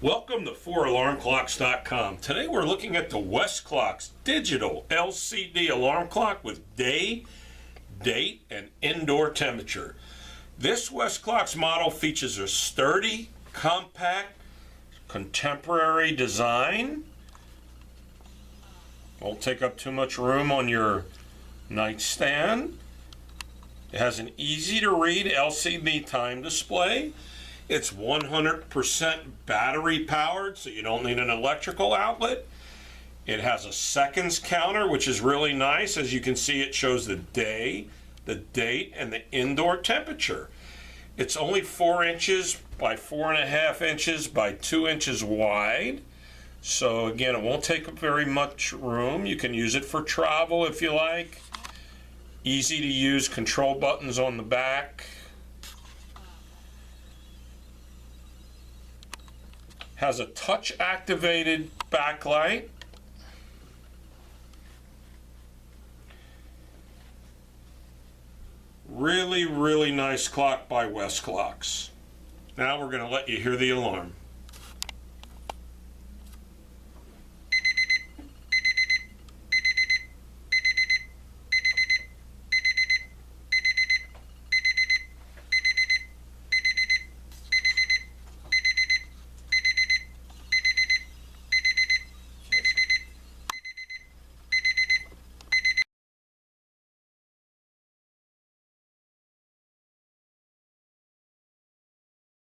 Welcome to 4alarmclocks.com. Today we're looking at the Westclox digital LCD alarm clock with day, date, and indoor temperature. This Westclox model features a sturdy, compact, contemporary design. Won't take up too much room on your nightstand. It has an easy to read LCD time display. It's 100% battery powered, so you don't need an electrical outlet. It has a seconds counter, which is really nice. As you can see, it shows the day, the date, and the indoor temperature. It's only 4 inches by 4.5 inches by 2 inches wide. So again, it won't take up very much room. You can use it for travel if you like. Easy to use control buttons on the back. Has a touch activated backlight. Really, really nice clock by Westclox. Now we're going to let you hear the alarm.